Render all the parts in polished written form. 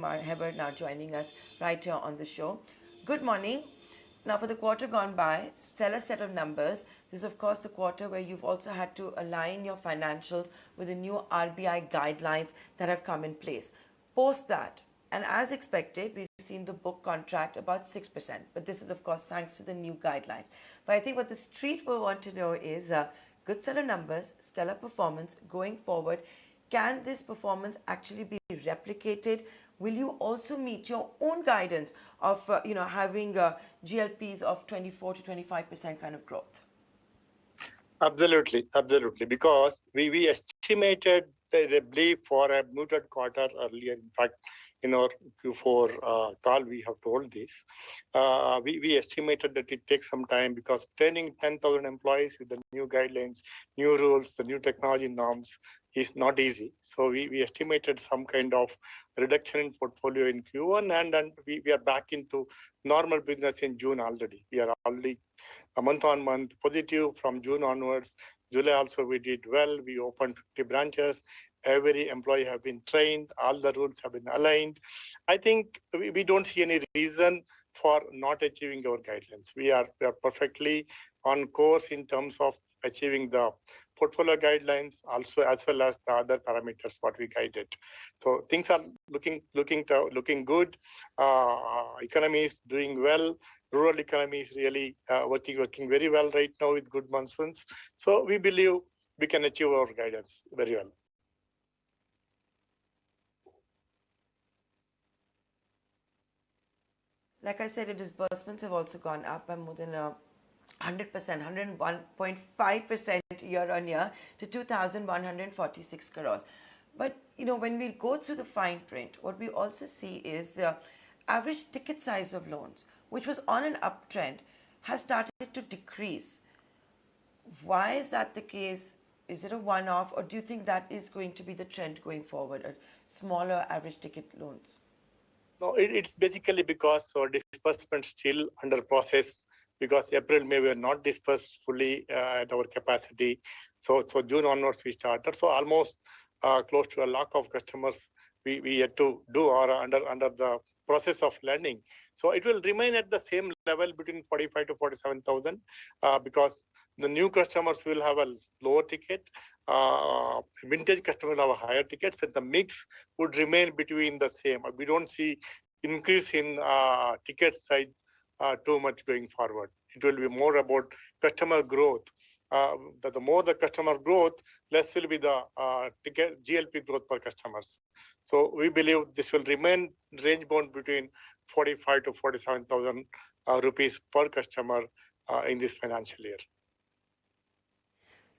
Kumar Hebbar now joining us right here on the show. Good morning. Now, for the quarter gone by, stellar set of numbers. This is, of course, the quarter where you've also had to align your financials with the new RBI guidelines that have come in place. Post that, and as expected, we've seen the book contract about 6%. But this is, of course, thanks to the new guidelines. But I think what the street will want to know is good set of numbers, stellar performance going forward. Can this performance actually be replicated? Will you also meet your own guidance of having GLPs of 24 to 25% kind of growth? Absolutely. Because we estimated the blip for a muted quarter earlier. In fact, in our Q4 call, we have told this. We estimated that it takes some time because training 10,000 employees with the new guidelines, new rules, the new technology norms is not easy. So we estimated some kind of reduction in portfolio in Q1, and we are back into normal business in June already. We are already a month on month positive from June onwards. July also we did well. We opened 50 branches. Every employee have been trained. All the rules have been aligned. I think we don't see any reason for not achieving our guidelines. We are perfectly on course in terms of achieving the portfolio guidelines, also as well as the other parameters what we guided. So things are looking good. Economy is doing well. Rural economy is really working very well right now with good monsoons. So we believe we can achieve our guidance very well. Like I said, the disbursements have also gone up by more than 100%, 101.5% year on year to 2,146 crores. But, when we go through the fine print, what we also see is the average ticket size of loans, which was on an uptrend, has started to decrease. Why is that the case? Is it a one-off, or do you think that is going to be the trend going forward, smaller average ticket loans? No, it's basically because our disbursement still under process, because April, May were not dispersed fully at our capacity. So June onwards we started. So almost close to a lakh of customers we had to do or under the process of lending. So it will remain at the same level between 45 to 47,000 because the new customers will have a lower ticket. Vintage customers have a higher ticket, so the mix would remain between the same. We don't see increase in ticket size too much going forward. It will be more about customer growth. The more the customer growth, less will be the ticket GLP growth per customers. So we believe this will remain range bound between 45 to 47,000 rupees per customer in this financial year.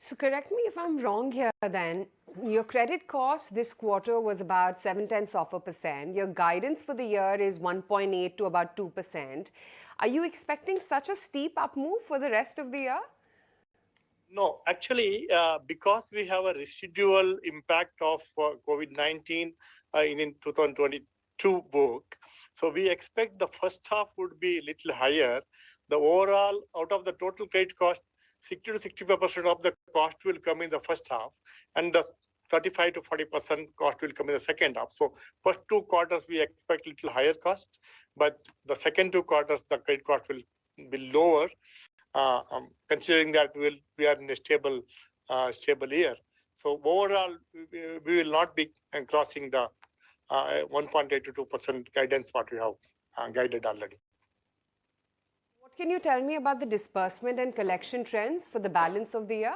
So correct me if I'm wrong here then. Your credit cost this quarter was about 0.7%. Your guidance for the year is 1.8 to about 2%. Are you expecting such a steep up move for the rest of the year? No, actually, because we have a residual impact of COVID-19 in 2022 book, so we expect the first half would be a little higher. The overall, out of the total credit cost, 60 to 65% of the cost will come in the first half, and the 35 to 40% cost will come in the second half. So first 2 quarters we expect little higher cost, but the second 2 quarters the credit cost will be lower. Considering that we are in a stable year. So overall, we will not be crossing the 1.8 to 2% guidance what we have guided already. What can you tell me about the disbursement and collection trends for the balance of the year?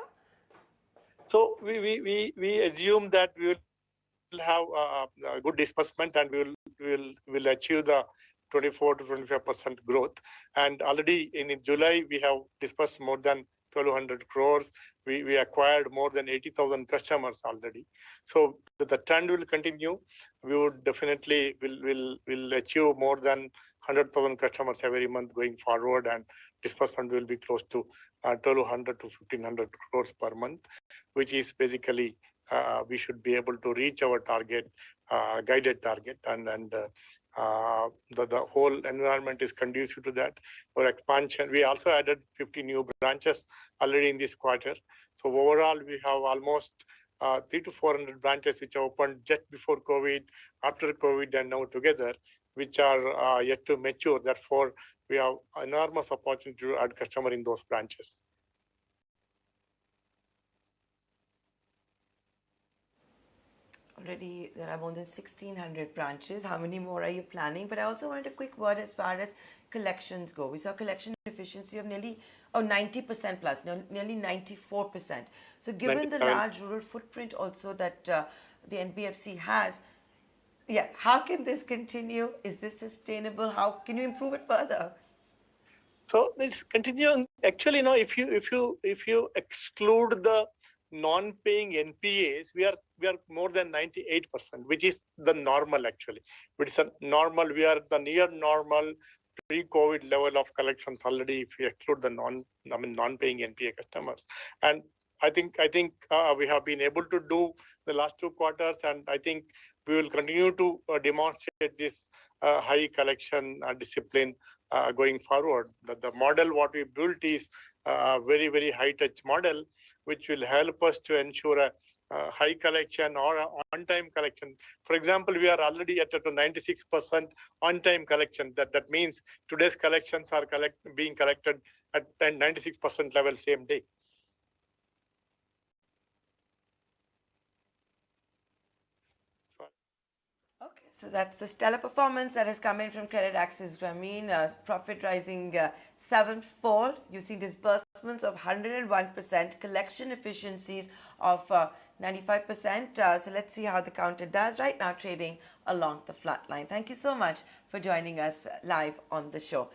So we assume that we will have a good disbursement and we will achieve the 24 to 25% growth. And already in July, we have disbursed more than 1,200 crores. We acquired more than 80,000 customers already. So the trend will continue. We would definitely will achieve more than 100,000 customers every month going forward, and disbursement will be close to 1,200 to 1,500 crores per month, which is basically we should be able to reach our target, guided target, and the whole environment is conducive to that. For expansion, we also added 50 new branches already in this quarter. So overall, we have almost 3 to 400 branches which are opened just before COVID, after COVID, and now together, which are yet to mature. Therefore, we have enormous opportunity to add customer in those branches. Already there are more than 1,600 branches. How many more are you planning? But I also wanted a quick word as far as collections go. We saw collection efficiency of nearly 90% plus, nearly 94%. So given the 97. large rural footprint also that the NBFC has, yeah, how can this continue? Is this sustainable? How can you improve it further? So this continuing. Actually, if you exclude the non-paying NPAs, we are more than 98%, which is the normal actually. Which is a normal. We are the near normal pre-COVID level of collections already. If you exclude the non-paying NPA customers, and I think we have been able to do the last 2 quarters, and I think we will continue to demonstrate this high collection discipline going forward. The model what we built is a very, very high touch model, which will help us to ensure a high collection or on-time collection. For example, we are already at a 96% on-time collection. That means today's collections are being collected at 96% level same day. Okay, so that's a stellar performance that has come in from CreditAccess Grameen, profit rising sevenfold. You see disbursements of 101%, collection efficiencies of 95%. So let's see how the counter does. Right now trading along the flat line. Thank you so much for joining us live on the show.